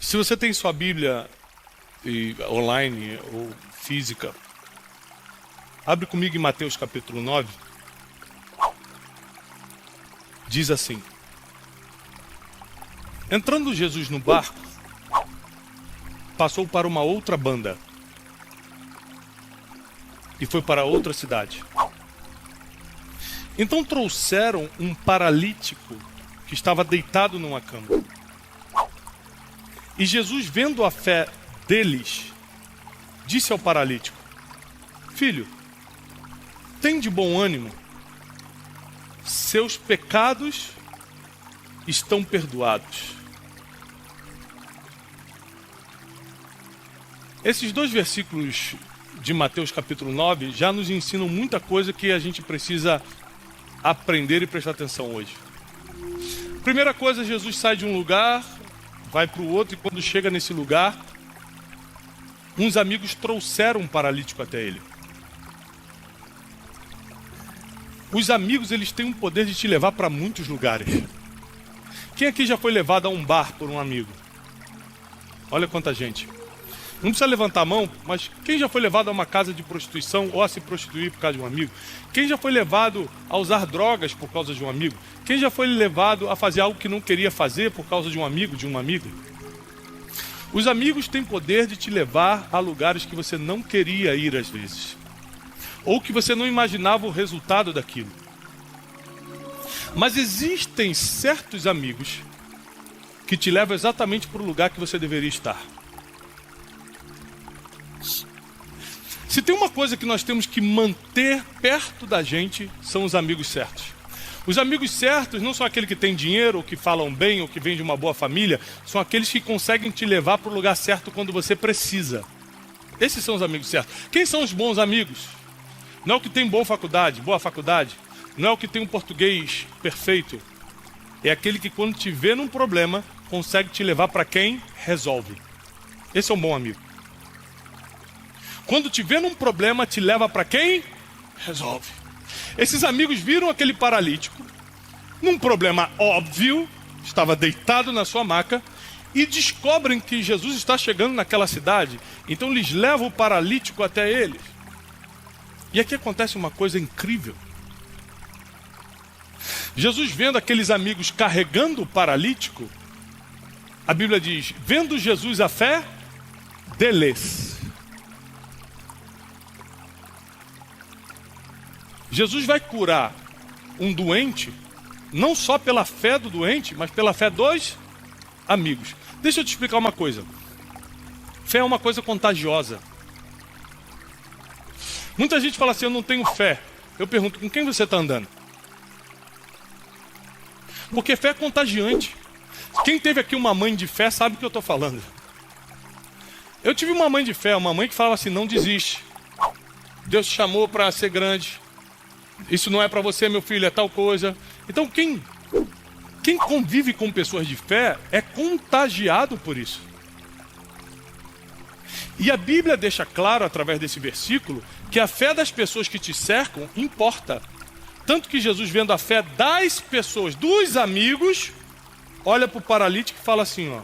Se você tem sua Bíblia online ou física, abre comigo em Mateus capítulo 9. Diz assim: entrando Jesus no barco, passou para uma outra banda e foi para outra cidade. Então trouxeram um paralítico que estava deitado numa cama. E Jesus, vendo a fé deles, disse ao paralítico: filho, tem de bom ânimo, seus pecados estão perdoados. Esses dois versículos de Mateus capítulo 9 já nos ensinam muita coisa que a gente precisa aprender e prestar atenção hoje. Primeira coisa, Jesus sai de um lugar, vai para o outro, e quando chega nesse lugar, uns amigos trouxeram um paralítico até ele. Os amigos, eles têm um poder de te levar para muitos lugares. Quem aqui já foi levado a um bar por um amigo? Olha quanta gente. Não precisa levantar a mão, mas quem já foi levado a uma casa de prostituição ou a se prostituir por causa de um amigo? Quem já foi levado a usar drogas por causa de um amigo? Quem já foi levado a fazer algo que não queria fazer por causa de um amigo, de uma amiga? Os amigos têm poder de te levar a lugares que você não queria ir às vezes, ou que você não imaginava o resultado daquilo. Mas existem certos amigos que te levam exatamente para o lugar que você deveria estar. Se tem uma coisa que nós temos que manter perto da gente, são os amigos certos. Os amigos certos não são aqueles que têm dinheiro, ou que falam bem, ou que vêm de uma boa família. São aqueles que conseguem te levar para o lugar certo quando você precisa. Esses são os amigos certos. Quem são os bons amigos? Não é o que tem boa faculdade. Não é o que tem um português perfeito. É aquele que quando te vê num problema, consegue te levar para quem resolve. Esse é um bom amigo. Quando te vê num problema, te leva para quem resolve. Esses amigos viram aquele paralítico num problema óbvio, estava deitado na sua maca, e descobrem que Jesus está chegando naquela cidade. Então lhes levam o paralítico até eles. E aqui acontece uma coisa incrível. Jesus, vendo aqueles amigos carregando o paralítico, a Bíblia diz: vendo Jesus a fé deles. Jesus vai curar um doente, não só pela fé do doente, mas pela fé dos amigos. Deixa eu te explicar uma coisa. Fé é uma coisa contagiosa. Muita gente fala assim: eu não tenho fé. Eu pergunto: com quem você está andando? Porque fé é contagiante. Quem teve aqui uma mãe de fé sabe o que eu estou falando. Eu tive uma mãe de fé, uma mãe que falava assim: não desiste. Deus te chamou para ser grande. Isso não é para você, meu filho, é tal coisa. Então quem convive com pessoas de fé é contagiado por isso. E a Bíblia deixa claro, através desse versículo, que a fé das pessoas que te cercam importa. Tanto que Jesus, vendo a fé das pessoas, dos amigos, olha para o paralítico e fala assim: ó,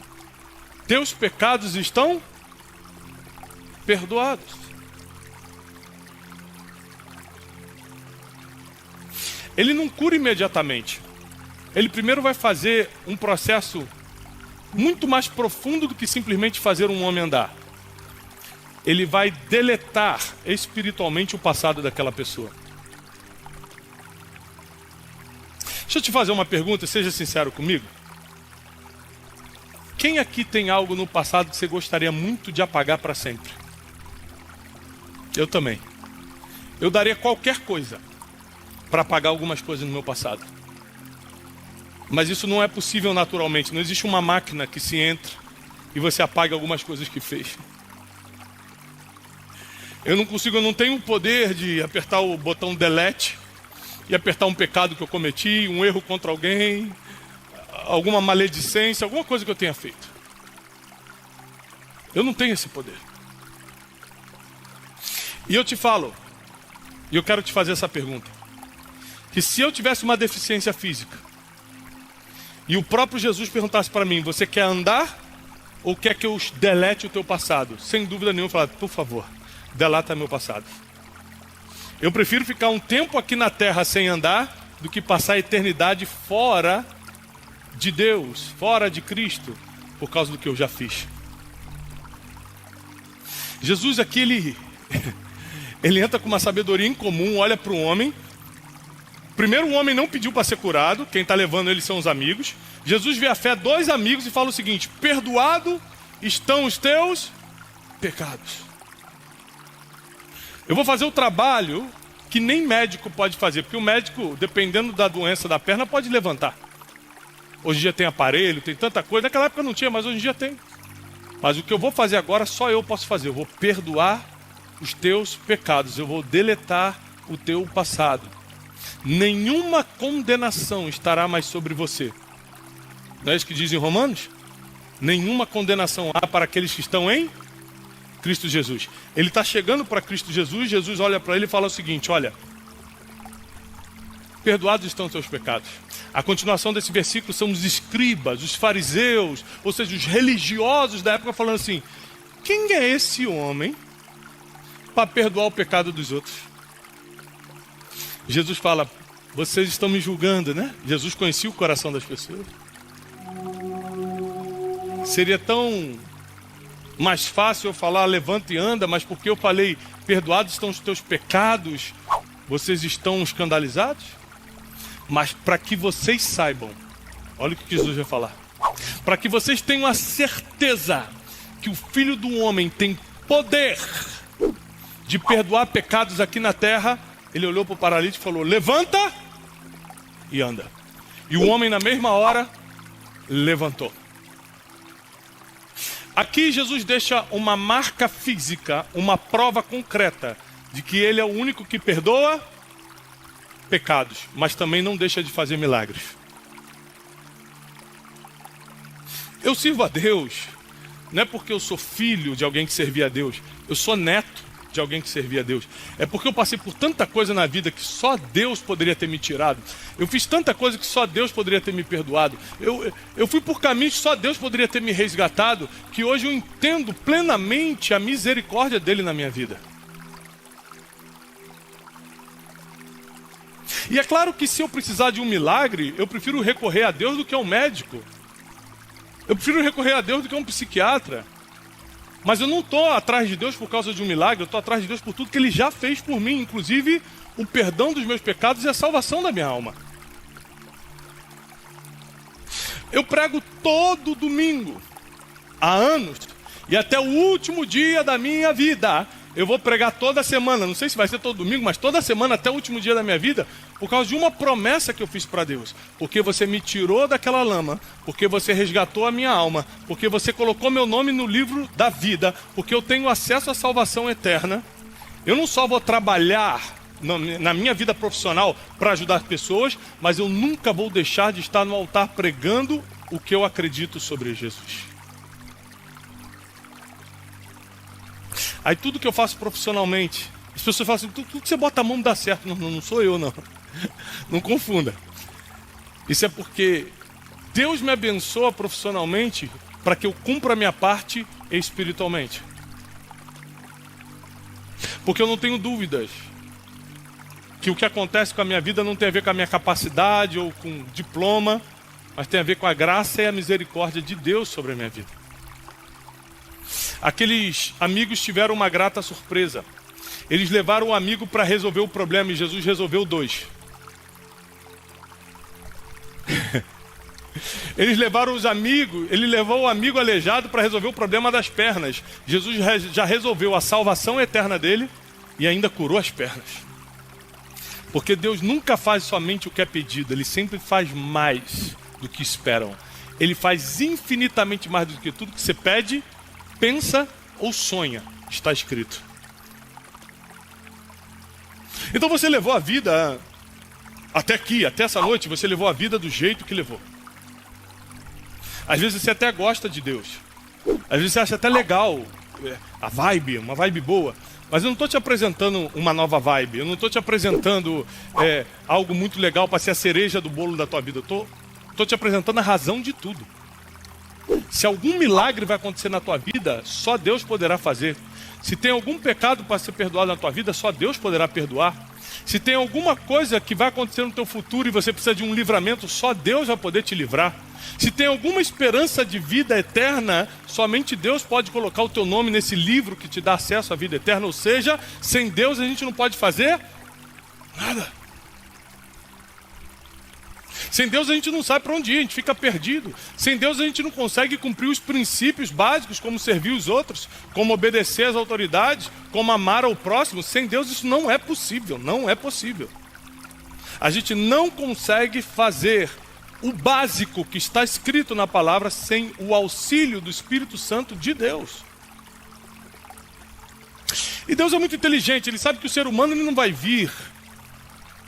teus pecados estão perdoados. Ele não cura imediatamente. Ele primeiro vai fazer um processo muito mais profundo do que simplesmente fazer um homem andar. Ele vai deletar espiritualmente o passado daquela pessoa. Deixa eu te fazer uma pergunta, seja sincero comigo. Quem aqui tem algo no passado que você gostaria muito de apagar para sempre? Eu também. Eu daria qualquer coisa para apagar algumas coisas no meu passado. Mas isso não é possível naturalmente. Não existe uma máquina que se entra e você apaga algumas coisas que fez. Eu não tenho o poder de apertar o botão delete e apertar um pecado que eu cometi, um erro contra alguém, alguma maledicência, alguma coisa que eu tenha feito. Eu não tenho esse poder. E eu te falo, e eu quero te fazer essa pergunta: que se eu tivesse uma deficiência física e o próprio Jesus perguntasse para mim: você quer andar ou quer que eu delete o teu passado? Sem dúvida nenhuma, falar, por favor, delata meu passado. Eu prefiro ficar um tempo aqui na terra sem andar do que passar a eternidade fora de Deus, fora de Cristo, por causa do que eu já fiz. Jesus aqui, ele entra com uma sabedoria incomum, olha para o homem. Primeiro, o homem não pediu para ser curado, quem está levando ele são os amigos. Jesus vê a fé dos amigos e fala o seguinte: perdoado estão os teus pecados. Eu vou fazer o trabalho que nem médico pode fazer, porque o médico, dependendo da doença da perna, pode levantar. Hoje em dia tem aparelho, tem tanta coisa. Naquela época não tinha, mas hoje em dia tem. Mas o que eu vou fazer agora, só eu posso fazer. Eu vou perdoar os teus pecados. Eu vou deletar o teu passado. Nenhuma condenação estará mais sobre você. Não é isso que diz em Romanos? Nenhuma condenação há para aqueles que estão em Cristo Jesus. Ele está chegando para Cristo Jesus. Jesus olha para ele e fala o seguinte: olha, perdoados estão os teus pecados. A continuação desse versículo são os escribas, os fariseus, ou seja, os religiosos da época, falando assim: quem é esse homem para perdoar o pecado dos outros? Jesus fala: vocês estão me julgando, né? Jesus conhecia o coração das pessoas. Seria tão mais fácil eu falar levanta e anda, mas porque eu falei perdoados estão os teus pecados, vocês estão escandalizados? Mas para que vocês saibam, olha o que Jesus vai falar, para que vocês tenham a certeza que o Filho do Homem tem poder de perdoar pecados aqui na terra, ele olhou para o paralítico e falou: levanta e anda. E o homem na mesma hora levantou. Aqui Jesus deixa uma marca física, uma prova concreta de que ele é o único que perdoa pecados, mas também não deixa de fazer milagres. Eu sirvo a Deus, não é porque eu sou filho de alguém que servia a Deus, eu sou neto de alguém que servia a Deus. É porque eu passei por tanta coisa na vida que só Deus poderia ter me tirado. Eu fiz tanta coisa que só Deus poderia ter me perdoado. Eu fui por caminhos que só Deus poderia ter me resgatado, que hoje eu entendo plenamente a misericórdia dele na minha vida. E é claro que se eu precisar de um milagre, eu prefiro recorrer a Deus do que a um médico. Eu prefiro recorrer a Deus do que a um psiquiatra. Mas eu não estou atrás de Deus por causa de um milagre, eu estou atrás de Deus por tudo que Ele já fez por mim, inclusive o perdão dos meus pecados e a salvação da minha alma. Eu prego todo domingo, há anos, e até o último dia da minha vida. Eu vou pregar toda semana, não sei se vai ser todo domingo, mas toda semana até o último dia da minha vida, por causa de uma promessa que eu fiz para Deus. Porque você me tirou daquela lama, porque você resgatou a minha alma, porque você colocou meu nome no livro da vida, porque eu tenho acesso à salvação eterna. Eu não só vou trabalhar na minha vida profissional para ajudar pessoas, mas eu nunca vou deixar de estar no altar pregando o que eu acredito sobre Jesus. Aí tudo que eu faço profissionalmente, as pessoas falam assim: tudo que você bota a mão dá certo. Não sou eu, não. Não confunda. Isso é porque Deus me abençoa profissionalmente para que eu cumpra a minha parte espiritualmente. Porque eu não tenho dúvidas que o que acontece com a minha vida não tem a ver com a minha capacidade ou com diploma, mas tem a ver com a graça e a misericórdia de Deus sobre a minha vida. Aqueles amigos tiveram uma grata surpresa. Eles levaram um amigo para resolver o problema e Jesus resolveu 2. Eles levaram os amigos, ele levou o amigo aleijado para resolver o problema das pernas. Jesus já resolveu a salvação eterna dele e ainda curou as pernas. Porque Deus nunca faz somente o que é pedido, Ele sempre faz mais do que esperam. Ele faz infinitamente mais do que tudo que você pede, pensa ou sonha, está escrito. Então você levou a vida até aqui, até essa noite, você levou a vida do jeito que levou. Às vezes você até gosta de Deus, às vezes você acha até legal a vibe, uma vibe boa, mas eu não estou te apresentando uma nova vibe, eu não estou te apresentando algo muito legal para ser a cereja do bolo da tua vida, eu estou te apresentando a razão de tudo. Se algum milagre vai acontecer na tua vida, só Deus poderá fazer. Se tem algum pecado para ser perdoado na tua vida, só Deus poderá perdoar. Se tem alguma coisa que vai acontecer no teu futuro e você precisa de um livramento, só Deus vai poder te livrar. Se tem alguma esperança de vida eterna, somente Deus pode colocar o teu nome nesse livro que te dá acesso à vida eterna. Ou seja, sem Deus a gente não pode fazer nada. Sem Deus a gente não sabe para onde ir, a gente fica perdido. Sem Deus a gente não consegue cumprir os princípios básicos, como servir os outros, como obedecer às autoridades, como amar ao próximo. Sem Deus isso não é possível, não é possível. A gente não consegue fazer o básico que está escrito na palavra sem o auxílio do Espírito Santo de Deus. E Deus é muito inteligente, Ele sabe que o ser humano ele não vai vir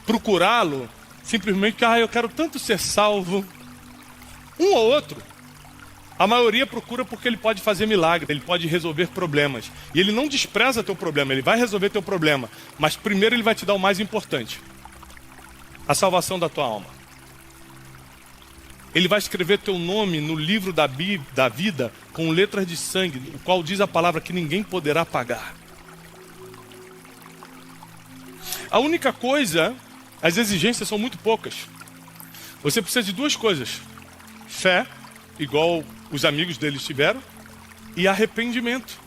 procurá-lo simplesmente porque eu quero tanto ser salvo. Um ou outro. A maioria procura porque ele pode fazer milagre, ele pode resolver problemas. E ele não despreza teu problema, ele vai resolver teu problema. Mas primeiro ele vai te dar o mais importante: a salvação da tua alma. Ele vai escrever teu nome no livro da vida com letras de sangue, o qual diz a palavra que ninguém poderá apagar. A única coisa, as exigências são muito poucas. Você precisa de duas coisas: fé, igual os amigos deles tiveram, e arrependimento.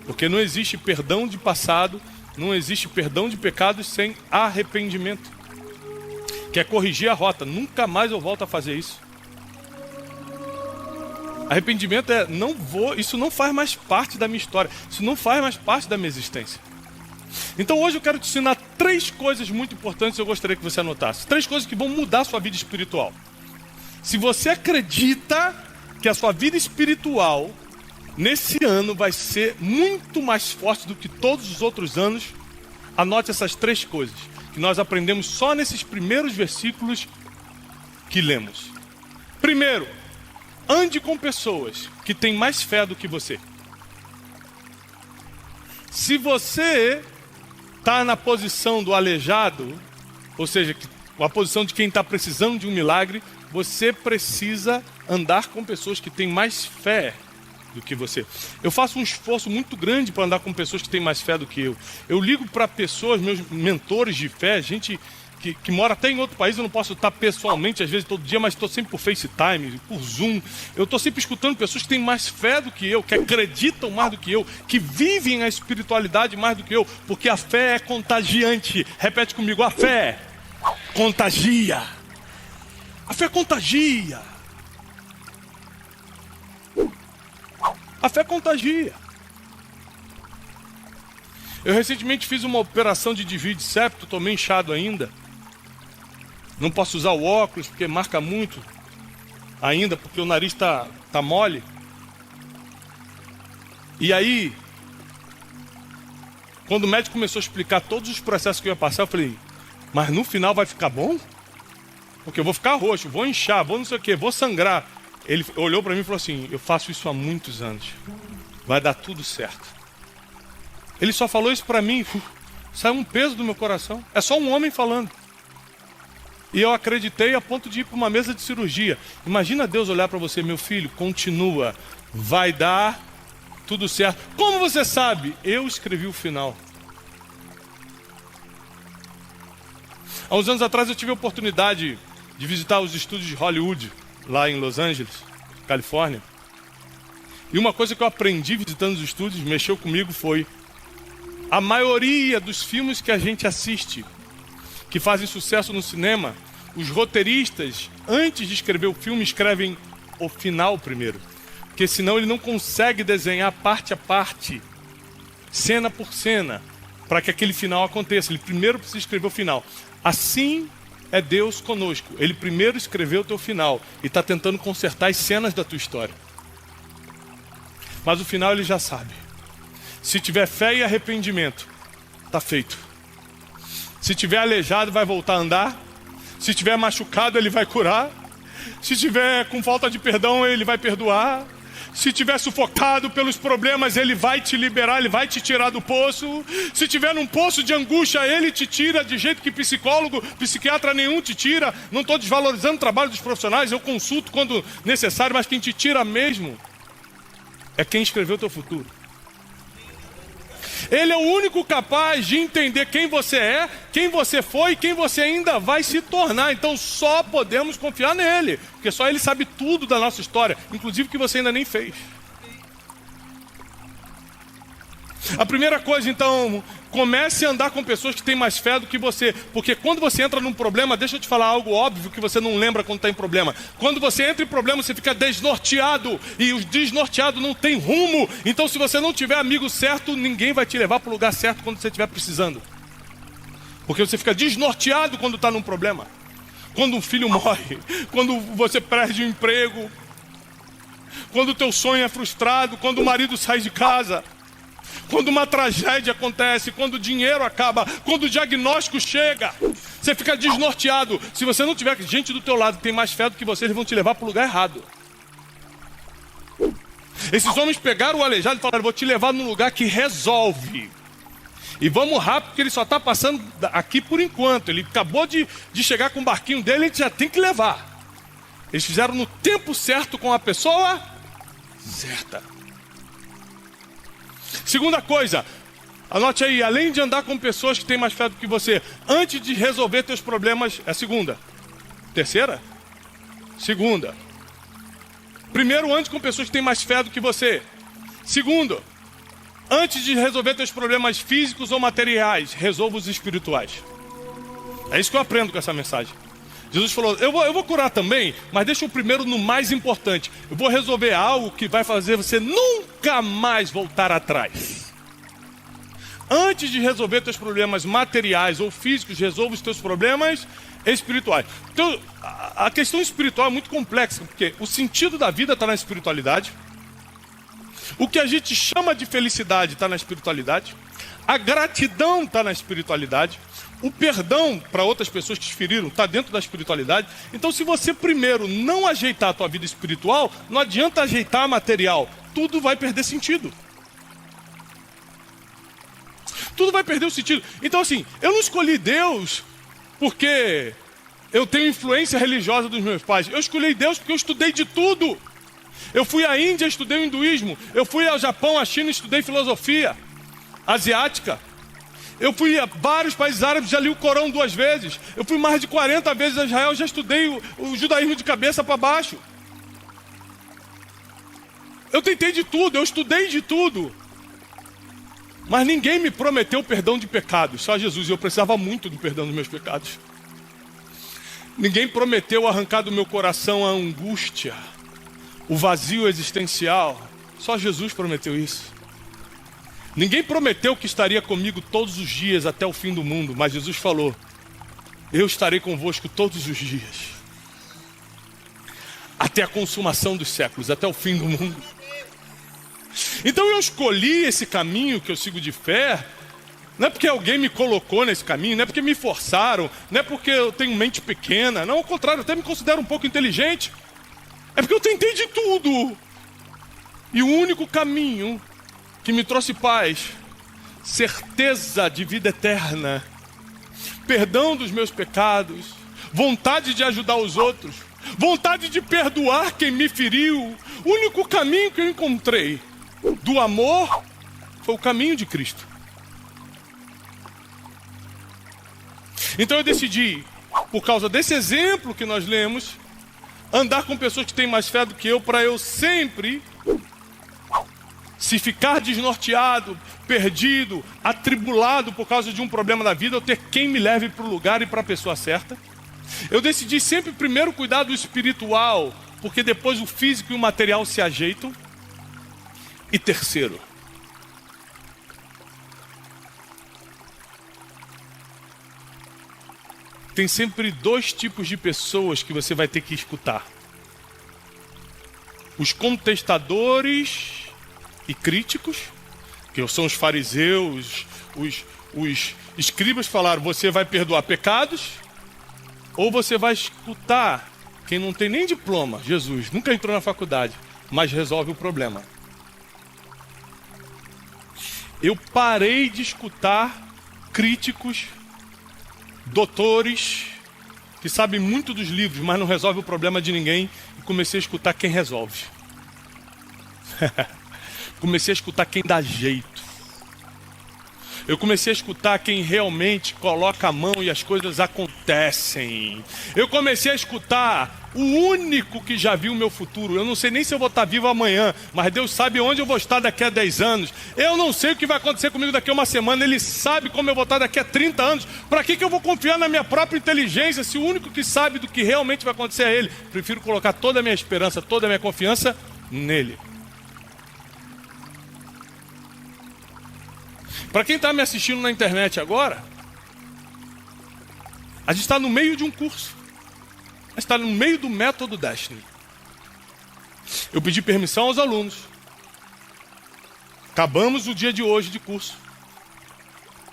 Porque não existe perdão de passado, não existe perdão de pecados sem arrependimento. Que é corrigir a rota. Nunca mais eu volto a fazer isso. Arrependimento é, isso não faz mais parte da minha história, isso não faz mais parte da minha existência. Então hoje eu quero te ensinar 3 coisas muito importantes que eu gostaria que você anotasse. 3 coisas que vão mudar a sua vida espiritual. Se você acredita que a sua vida espiritual nesse ano vai ser muito mais forte do que todos os outros anos, anote essas 3 coisas que nós aprendemos só nesses primeiros versículos que lemos. Primeiro, ande com pessoas que têm mais fé do que você. Se você está na posição do aleijado, ou seja, a posição de quem está precisando de um milagre, você precisa andar com pessoas que têm mais fé do que você. Eu faço um esforço muito grande para andar com pessoas que têm mais fé do que eu. Eu ligo para pessoas, meus mentores de fé, gente que mora até em outro país. Eu não posso estar pessoalmente, às vezes todo dia, mas estou sempre por FaceTime, por Zoom. Eu estou sempre escutando pessoas que têm mais fé do que eu, que acreditam mais do que eu, que vivem a espiritualidade mais do que eu, porque a fé é contagiante. Repete comigo: a fé contagia. A fé contagia. A fé contagia. Eu recentemente fiz uma operação de desvio de septo, estou meio inchado ainda. Não posso usar o óculos porque marca muito ainda, porque o nariz tá mole. E aí, quando o médico começou a explicar todos os processos que eu ia passar, eu falei: mas no final vai ficar bom? Porque eu vou ficar roxo, vou inchar, vou não sei o que, vou sangrar. Ele olhou para mim e falou assim: eu faço isso há muitos anos, vai dar tudo certo. Ele só falou isso para mim, saiu um peso do meu coração. É só um homem falando. E eu acreditei a ponto de ir para uma mesa de cirurgia. Imagina Deus olhar para você: meu filho, continua, vai dar tudo certo. Como você sabe? Eu escrevi o final. Há uns anos atrás eu tive a oportunidade de visitar os estúdios de Hollywood, lá em Los Angeles, Califórnia. E uma coisa que eu aprendi visitando os estúdios, mexeu comigo, foi: a maioria dos filmes que a gente assiste, que fazem sucesso no cinema, os roteiristas, antes de escrever o filme, escrevem o final primeiro. Porque senão ele não consegue desenhar parte a parte, cena por cena, para que aquele final aconteça. Ele primeiro precisa escrever o final. Assim é Deus conosco. Ele primeiro escreveu o teu final e está tentando consertar as cenas da tua história. Mas o final ele já sabe. Se tiver fé e arrependimento, está feito. Se tiver aleijado, vai voltar a andar. Se tiver machucado, ele vai curar. Se tiver com falta de perdão, ele vai perdoar. Se estiver sufocado pelos problemas, Ele vai te liberar, Ele vai te tirar do poço. Se estiver num poço de angústia, Ele te tira de jeito que psicólogo, psiquiatra nenhum te tira. Não estou desvalorizando o trabalho dos profissionais, eu consulto quando necessário, mas quem te tira mesmo é quem escreveu o teu futuro. Ele é o único capaz de entender quem você é, quem você foi e quem você ainda vai se tornar. Então só podemos confiar nele, porque só ele sabe tudo da nossa história, inclusive o que você ainda nem fez. A primeira coisa, então, comece a andar com pessoas que têm mais fé do que você. Porque quando você entra num problema, deixa eu te falar algo óbvio que você não lembra quando está em problema. Quando você entra em problema, você fica desnorteado. E o desnorteado não tem rumo. Então se você não tiver amigo certo, ninguém vai te levar para o lugar certo quando você estiver precisando. Porque você fica desnorteado quando está num problema. Quando um filho morre, quando você perde o emprego, quando o teu sonho é frustrado, quando o marido sai de casa, quando uma tragédia acontece, quando o dinheiro acaba, quando o diagnóstico chega, você fica desnorteado. Se você não tiver gente do teu lado que tem mais fé do que você, eles vão te levar para o lugar errado. Esses homens pegaram o aleijado e falaram: vou te levar num lugar que resolve. E vamos rápido, porque ele só está passando aqui por enquanto. Ele acabou de chegar com o barquinho dele, a gente já tem que levar. Eles fizeram no tempo certo com a pessoa certa. Segunda coisa, anote aí, além de andar com pessoas que têm mais fé do que você, antes de resolver teus problemas, é a segunda. Terceira? Segunda. Primeiro, ande com pessoas que têm mais fé do que você. Segundo, antes de resolver teus problemas físicos ou materiais, resolva os espirituais. É isso que eu aprendo com essa mensagem. Jesus falou: eu vou curar também, mas deixa o primeiro no mais importante. Eu vou resolver algo que vai fazer você nunca mais voltar atrás. Antes de resolver teus problemas materiais ou físicos, resolva os teus problemas espirituais. Então, a questão espiritual é muito complexa, porque o sentido da vida está na espiritualidade. O que a gente chama de felicidade está na espiritualidade. A gratidão está na espiritualidade. O perdão para outras pessoas que te feriram está dentro da espiritualidade. Então, se você primeiro não ajeitar a tua vida espiritual, não adianta ajeitar a material. Tudo vai perder sentido. Tudo vai perder o sentido. Então, assim, eu não escolhi Deus porque eu tenho influência religiosa dos meus pais. Eu escolhi Deus porque eu estudei de tudo. Eu fui à Índia, estudei o hinduísmo. Eu fui ao Japão, à China, estudei filosofia asiática. Eu fui a vários países árabes, já li o Corão 2 vezes. Eu fui mais de 40 vezes a Israel, já estudei o judaísmo de cabeça para baixo. Eu tentei de tudo, eu estudei de tudo. Mas ninguém me prometeu perdão de pecados, só Jesus. E eu precisava muito do perdão dos meus pecados. Ninguém prometeu arrancar do meu coração a angústia, o vazio existencial. Só Jesus prometeu isso. Ninguém prometeu que estaria comigo todos os dias até o fim do mundo, mas Jesus falou: eu estarei convosco todos os dias, até a consumação dos séculos, até o fim do mundo. Então eu escolhi esse caminho que eu sigo de fé, não é porque alguém me colocou nesse caminho, não é porque me forçaram, não é porque eu tenho mente pequena, não, ao contrário, eu até me considero um pouco inteligente. É porque eu tentei de tudo. E o único caminho que me trouxe paz, certeza de vida eterna, perdão dos meus pecados, vontade de ajudar os outros, vontade de perdoar quem me feriu, o único caminho que eu encontrei do amor foi o caminho de Cristo. Então eu decidi, por causa desse exemplo que nós lemos, andar com pessoas que têm mais fé do que eu, para eu sempre, se ficar desnorteado, perdido, atribulado por causa de um problema da vida, eu ter quem me leve para o lugar e para a pessoa certa. Eu decidi sempre primeiro cuidar do espiritual, porque depois o físico e o material se ajeitam. E terceiro, tem sempre 2 tipos de pessoas que você vai ter que escutar: os contestadores e críticos, que são os fariseus, os escribas, falaram: você vai perdoar pecados, ou você vai escutar quem não tem nem diploma, Jesus, nunca entrou na faculdade, mas resolve o problema. Eu parei de escutar críticos, doutores, que sabem muito dos livros, mas não resolve o problema de ninguém, e comecei a escutar quem resolve. Comecei a escutar quem dá jeito. Eu comecei a escutar quem realmente coloca a mão e as coisas acontecem. Eu comecei a escutar o único que já viu o meu futuro. Eu não sei nem se eu vou estar vivo amanhã, mas Deus sabe onde eu vou estar daqui a 10 anos. Eu não sei o que vai acontecer comigo daqui a uma semana. Ele sabe como eu vou estar daqui a 30 anos. Para que eu vou confiar na minha própria inteligência se o único que sabe do que realmente vai acontecer é Ele? Prefiro colocar toda a minha esperança, toda a minha confiança nele. Para quem está me assistindo na internet agora, a gente está no meio de um curso. A gente está no meio do método Destiny. Eu pedi permissão aos alunos. Acabamos o dia de hoje de curso.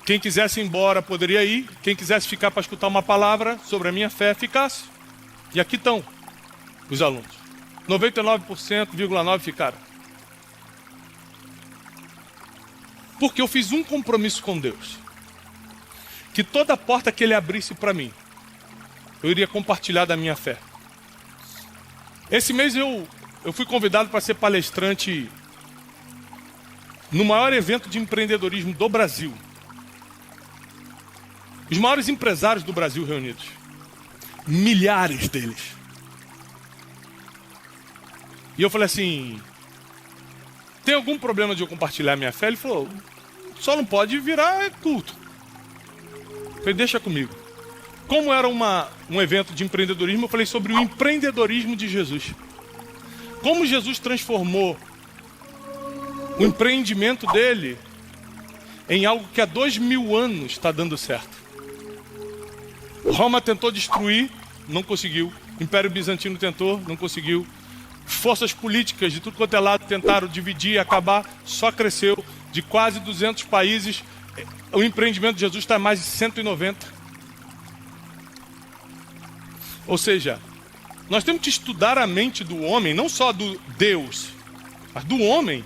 Quem quisesse ir embora poderia ir. Quem quisesse ficar para escutar uma palavra sobre a minha fé, ficasse. E aqui estão os alunos. 99,9% ficaram. Porque eu fiz um compromisso com Deus. Que toda porta que Ele abrisse para mim, eu iria compartilhar da minha fé. Esse mês eu fui convidado para ser palestrante no maior evento de empreendedorismo do Brasil. Os maiores empresários do Brasil reunidos. Milhares deles. E eu falei assim: tem algum problema de eu compartilhar minha fé? Ele falou: só não pode virar culto. Eu falei: deixa comigo. Como era um evento de empreendedorismo, eu falei sobre o empreendedorismo de Jesus. Como Jesus transformou o empreendimento dele em algo que há 2000 anos está dando certo. Roma tentou destruir, não conseguiu. Império Bizantino tentou, não conseguiu. Forças políticas de tudo quanto é lado tentaram dividir e acabar, só cresceu. De quase 200 países, o empreendimento de Jesus está em mais de 190. Ou seja, nós temos que estudar a mente do homem, não só do Deus, mas do homem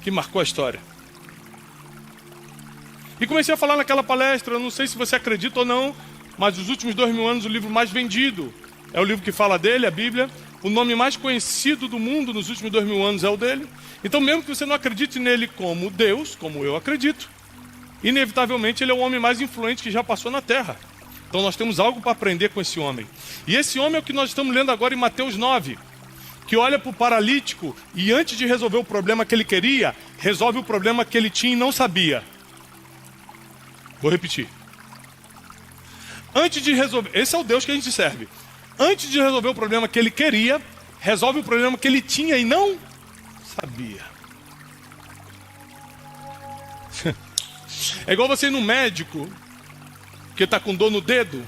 que marcou a história. E comecei a falar naquela palestra, eu não sei se você acredita ou não, mas os últimos 2000 anos o livro mais vendido é o livro que fala dele, a Bíblia. O nome mais conhecido do mundo nos últimos 2000 anos é o dele. Então, mesmo que você não acredite nele como Deus, como eu acredito, inevitavelmente ele é o homem mais influente que já passou na Terra. Então nós temos algo para aprender com esse homem. E esse homem é o que nós estamos lendo agora em Mateus 9, que olha para o paralítico e antes de resolver o problema que ele queria, resolve o problema que ele tinha e não sabia. Vou repetir. Antes de resolver, esse é o Deus que a gente serve. Antes de resolver o problema que ele queria, resolve o problema que ele tinha e não sabia. É igual você ir no médico, que está com dor no dedo.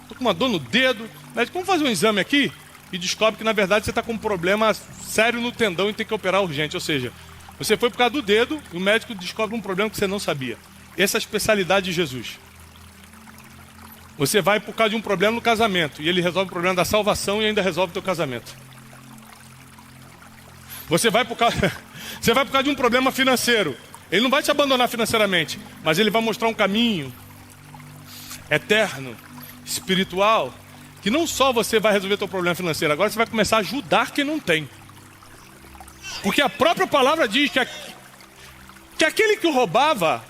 Estou com uma dor no dedo. Médico, vamos fazer um exame aqui? E descobre que na verdade você está com um problema sério no tendão e tem que operar urgente. Ou seja, você foi por causa do dedo e o médico descobre um problema que você não sabia. Essa é a especialidade de Jesus. Você vai por causa de um problema no casamento e ele resolve o problema da salvação e ainda resolve o teu casamento. Você vai por causa de um problema financeiro. Ele não vai te abandonar financeiramente, mas ele vai mostrar um caminho eterno, espiritual, que não só você vai resolver teu problema financeiro, agora você vai começar a ajudar quem não tem. Porque a própria palavra diz que aquele que roubava,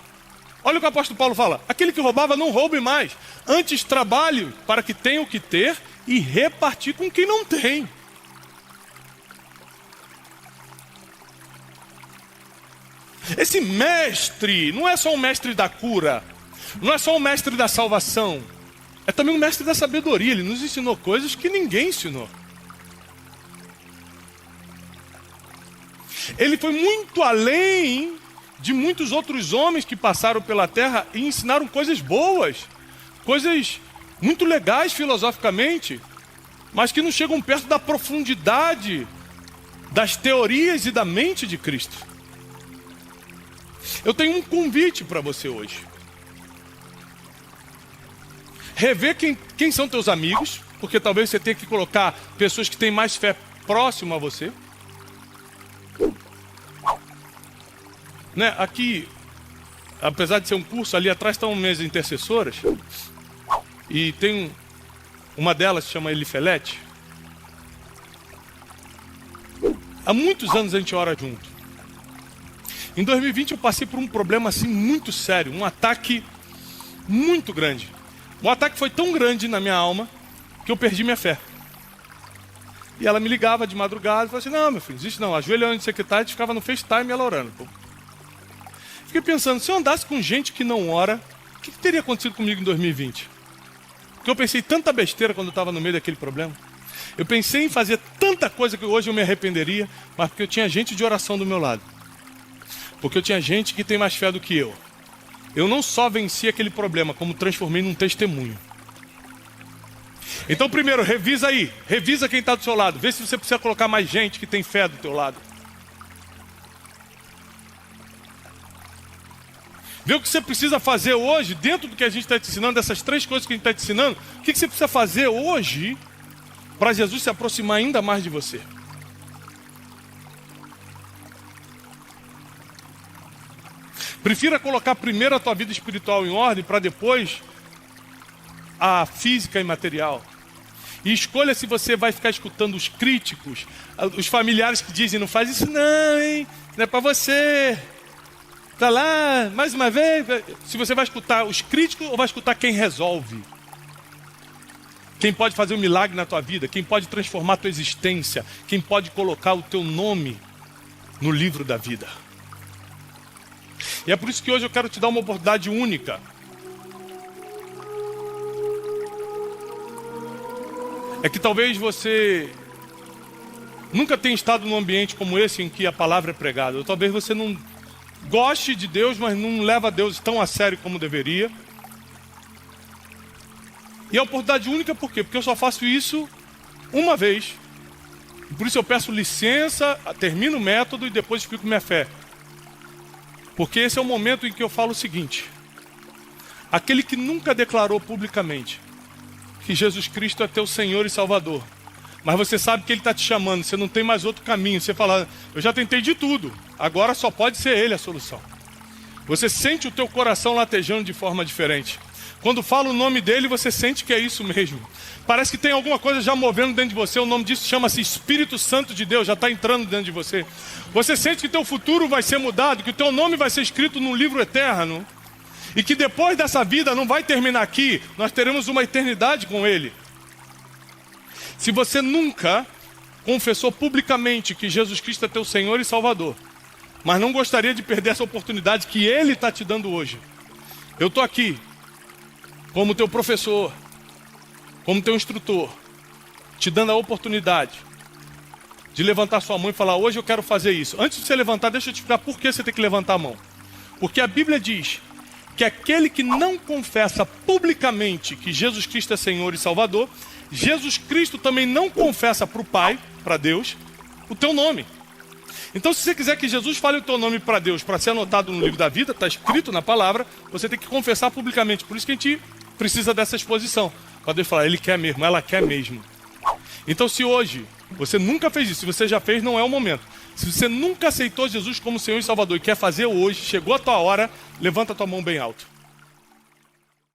olha o que o apóstolo Paulo fala, aquele que roubava não roube mais, antes trabalhe para que tenha o que ter e repartir com quem não tem. Esse mestre não é só um mestre da cura, não é só um mestre da salvação, é também um mestre da sabedoria. Ele nos ensinou coisas que ninguém ensinou. Ele foi muito além de muitos outros homens que passaram pela terra e ensinaram coisas boas, coisas muito legais filosoficamente, mas que não chegam perto da profundidade das teorias e da mente de Cristo. Eu tenho um convite para você hoje. Rever quem são teus amigos, porque talvez você tenha que colocar pessoas que têm mais fé próximo a você. Né? Aqui, apesar de ser um curso, ali atrás estão mesas intercessoras. E tem uma delas que se chama Elifelete. Há muitos anos a gente ora junto. Em 2020 eu passei por um problema assim muito sério, um ataque muito grande. O ataque foi tão grande na minha alma que eu perdi minha fé. E ela me ligava de madrugada e falava assim: não, meu filho, existe não. Ajoelha onde você está, a gente ficava no FaceTime e ela orando. Fiquei pensando, se eu andasse com gente que não ora, o que teria acontecido comigo em 2020? Porque eu pensei tanta besteira quando eu estava no meio daquele problema. Eu pensei em fazer tanta coisa que hoje eu me arrependeria, mas porque eu tinha gente de oração do meu lado. Porque eu tinha gente que tem mais fé do que eu. Eu não só venci aquele problema, como transformei num testemunho. Então primeiro, revisa aí. Revisa quem está do seu lado. Vê se você precisa colocar mais gente que tem fé do teu lado. Vê o que você precisa fazer hoje, dentro do que a gente está te ensinando, dessas 3 coisas que a gente está te ensinando. O que você precisa fazer hoje para Jesus se aproximar ainda mais de você? Prefira colocar primeiro a tua vida espiritual em ordem para depois a física e material. E escolha se você vai ficar escutando os críticos, os familiares que dizem: não faz isso não, hein? Não é para você. Tá lá, mais uma vez. Se você vai escutar os críticos ou vai escutar quem resolve. Quem pode fazer um milagre na tua vida, quem pode transformar a tua existência, quem pode colocar o teu nome no livro da vida. E é por isso que hoje eu quero te dar uma oportunidade única. É que talvez você nunca tenha estado num ambiente como esse em que a palavra é pregada. Ou talvez você não goste de Deus, mas não leva Deus tão a sério como deveria. E a oportunidade única por quê? Porque eu só faço isso uma vez. E por isso eu peço licença, termino o método e depois explico minha fé. Porque esse é o momento em que eu falo o seguinte: aquele que nunca declarou publicamente que Jesus Cristo é teu Senhor e Salvador, mas você sabe que Ele está te chamando, você não tem mais outro caminho, você fala: eu já tentei de tudo, agora só pode ser Ele a solução. Você sente o teu coração latejando de forma diferente. Quando fala o nome dele, você sente que é isso mesmo. Parece que tem alguma coisa já movendo dentro de você. O nome disso chama-se Espírito Santo de Deus, já está entrando dentro de você. Você sente que teu futuro vai ser mudado, que o teu nome vai ser escrito num livro eterno. E que depois dessa vida não vai terminar aqui, nós teremos uma eternidade com Ele. Se você nunca confessou publicamente que Jesus Cristo é teu Senhor e Salvador, mas não gostaria de perder essa oportunidade que Ele está te dando hoje, eu estou aqui como teu professor, como teu instrutor, te dando a oportunidade de levantar sua mão e falar: hoje eu quero fazer isso. Antes de você levantar, deixa eu te explicar por que você tem que levantar a mão. Porque a Bíblia diz que aquele que não confessa publicamente que Jesus Cristo é Senhor e Salvador, Jesus Cristo também não confessa para o Pai, para Deus, o teu nome. Então, se você quiser que Jesus fale o teu nome para Deus, para ser anotado no livro da vida, está escrito na palavra, você tem que confessar publicamente. Por isso que a gente precisa dessa exposição. Para Deus falar: Ele quer mesmo, ela quer mesmo. Então, se hoje você nunca fez isso, se você já fez, não é o momento. Se você nunca aceitou Jesus como Senhor e Salvador e quer fazer hoje, chegou a tua hora, levanta a tua mão bem alto.